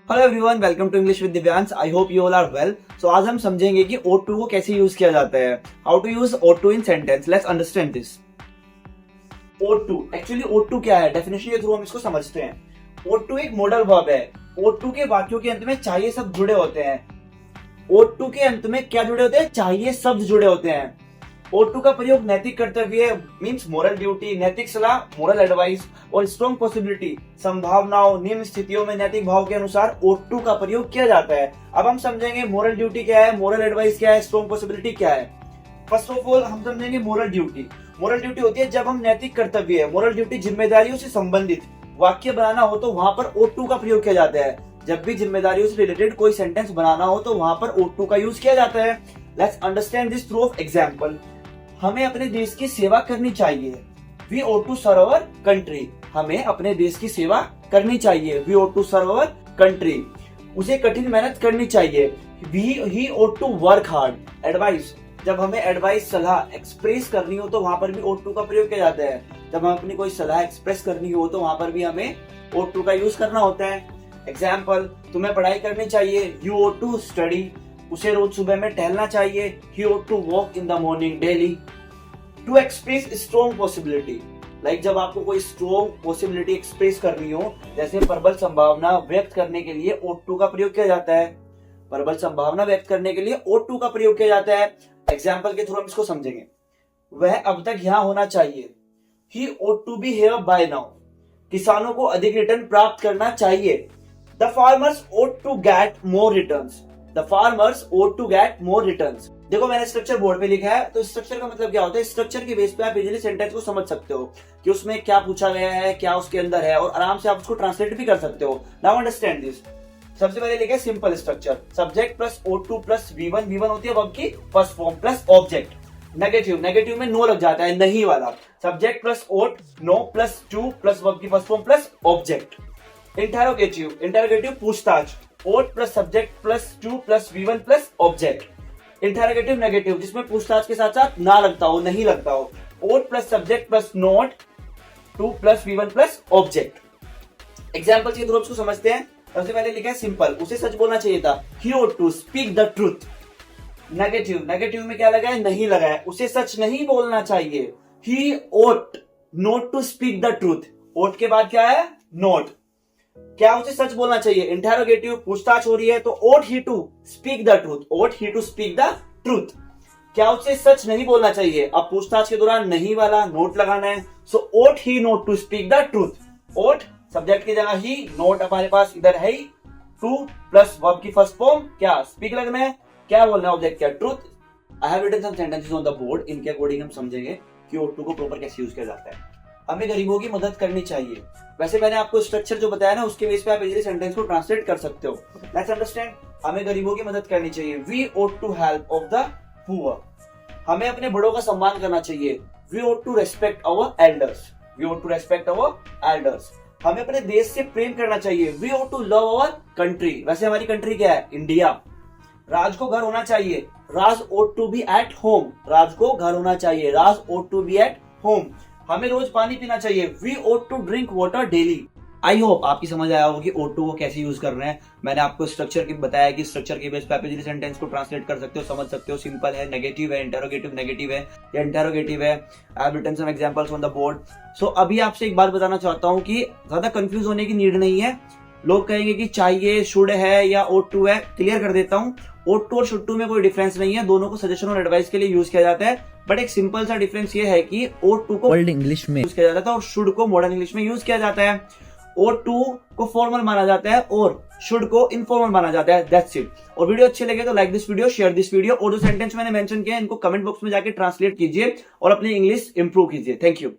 Hello everyone, welcome to English with Divyansh. I hope you all are well. So आज हम समझेंगे कि O2 को कैसे यूज किया जाता है, how to use O2 in sentence. Let's understand this. O2 actually O2 क्या है, डेफिनेशन के थ्रू हम इसको समझते हैं। O2 एक मॉडल वर्ब है। O2 के वाक्यों के अंत में चाहिए शब्द जुड़े होते हैं। O2 के अंत में क्या जुड़े होते हैं? चाहिए शब्द जुड़े होते हैं। O2 का प्रयोग नैतिक कर्तव्य मींस मोरल ड्यूटी, नैतिक सलाह मोरल एडवाइस और स्ट्रॉन्ग पॉसिबिलिटी संभावनाओं, निम्न स्थितियों में नैतिक भाव के अनुसार O2 का प्रयोग किया जाता है। अब हम समझेंगे मोरल ड्यूटी क्या है, मोरल एडवाइस क्या है, स्ट्रॉन्ग पॉसिबिलिटी क्या है। फर्स्ट ऑफ ऑल हम समझेंगे मोरल ड्यूटी। मोरल ड्यूटी होती है जब हम नैतिक कर्तव्य है, मोरल ड्यूटी जिम्मेदारियों से संबंधित वाक्य बनाना हो तो वहां पर O2 का प्रयोग किया जाता है। जब भी जिम्मेदारियों से रिलेटेड कोई सेंटेंस बनाना हो तो वहां पर O2 का यूज किया जाता है। Let's understand this through of example. हमें अपने देश की सेवा करनी चाहिए। We ought to serve our country। हमें अपने देश की सेवा करनी चाहिए। We ought to serve our country। उसे कठिन मेहनत करनी चाहिए। he ought to work hard। Advice, जब हमें एडवाइस सलाह एक्सप्रेस करनी हो तो वहां पर भी ought to का प्रयोग किया जाता है। जब हम अपनी कोई सलाह एक्सप्रेस करनी हो तो वहां पर भी हमें ought to का यूज करना होता है। एग्जाम्पल, तुम्हें पढ़ाई करनी चाहिए। You ought to study। उसे रोज सुबह में टहलना चाहिए। He ought to walk in the morning daily। To express strong possibility, like जब आपको कोई strong possibility express करनी हो, जैसे प्रबल संभावना व्यक्त करने के लिए ought to का प्रयोग किया जाता है। प्रबल संभावना व्यक्त करने के लिए ought to का प्रयोग किया जाता है। एग्जाम्पल के थ्रू हम इसको समझेंगे। वह अब तक यहाँ होना चाहिए। He ought to be here by now। किसानों को अधिक रिटर्न प्राप्त करना चाहिए। The farmers ought to get more returns। The farmers ought to get more returns। देखो मैंने स्ट्रक्चर बोर्ड पे लिखा है, तो स्ट्रक्चर का मतलब क्या होता है? स्ट्रक्चर के बेस पे आप इजीली सेंटेंस को समझ सकते हो कि उसमें क्या पूछा गया है, क्या उसके अंदर है, और आराम से आप उसको ट्रांसलेट भी कर सकते हो। Now understand this. सबसे पहले लिखा है simple structure. Subject plus O2 plus V1। V1 होती है वर्ब की first form plus object. Negative, negative में नो लग जाता है, नहीं वाला। Subject plus ought, no plus to plus verb की first form plus object. Interrogative, interrogative पूछताछ। ought plus subject plus to plus V1 plus object. Interrogative negative, जिसमें पूछताछ के साथ साथ ना लगता हो, नहीं लगता हो। ought plus subject plus not to plus V1 plus object. Example के थ्रू उसको समझते हैं। सबसे पहले लिखा है सिंपल, उसे सच बोलना चाहिए था। He ought to speak the truth। Negative, negative में क्या लगा है? नहीं लगा है। उसे सच नहीं बोलना चाहिए। He ought not to speak the truth। ought के बाद क्या है? not। क्या उसे सच बोलना चाहिए? इंटरोगेटिव, पूछताछ हो रही है तो ought he to speak the truth। ought he to speak the truth। क्या उसे सच नहीं बोलना चाहिए? अब पूछताछ के दौरान नहीं वाला नोट लगाना है। So ought he not to speak the truth। ought subject की जगह ही, नोट हमारे पास इधर है ही। टू प्लस वर्ब की फर्स्ट फॉर्म क्या? स्पीक लगना है। क्या बोलना है? ऑब्जेक्ट क्या? Truth. I have written some sentences on the board. इनके अकॉर्डिंग हम समझेंगे कि ought to को प्रॉपर कैसे यूज किया जाता है। हमें गरीबों की मदद करनी चाहिए। वैसे मैंने आपको स्ट्रक्चर जो बताया ना, उसके बेस पे आप इजीली सेंटेंस को ट्रांसलेट कर सकते हो। Let's understand. हमें गरीबों की मदद करनी चाहिए। We ought to help of the poor। हमें अपने बड़ों का सम्मान करना चाहिए। We ought to respect our elders। We ought to respect our elders। हमें अपने देश से प्रेम करना चाहिए। We ought to love our country। वैसे हमारी कंट्री क्या है? इंडिया। राज को घर होना चाहिए। राज ought to be at home। राज को घर होना चाहिए। राज ought to be at home। हमें रोज पानी पीना चाहिए। We ought to drink water daily। I hope आपकी समझ आया होगा कि ought to को कैसे यूज कर रहे हैं। मैंने आपको स्ट्रक्चर की बताया कि स्ट्रक्चर के बेस पे आप इजीली सेंटेंस को ट्रांसलेट कर सकते हो, समझ सकते हो। सिंपल है, नेगेटिव है, इंटरोगेटिव नेगेटिव है या इंटरोगेटिव है। I have written some examples on the board. So अभी आपसे एक बात बताना चाहता हूँ कि ज्यादा कंफ्यूज होने की नीड नहीं है। लोग कहेंगे कि चाहिए शुड है या ought to है। क्लियर कर देता हूँ, ought to और should to में कोई डिफरेंस नहीं है। दोनों को सजेशन और एडवाइस के लिए यूज किया जाता है। बट एक सिंपल सा डिफरेंस ये है कि ought to को ओल्ड इंग्लिश में यूज किया जाता है और should को मॉडर्न इंग्लिश में यूज किया जाता है। ought to को फॉर्मल माना जाता है और should को इनफॉर्मल माना जाता है। That's it. और वीडियो अच्छे लगे तो like this video, share this video, और जो सेंटेंस मैंने मेंशन किया है इनको कमेंट बॉक्स में जाके ट्रांसलेट कीजिए और अपनी इंग्लिश इंप्रूव कीजिए। Thank you.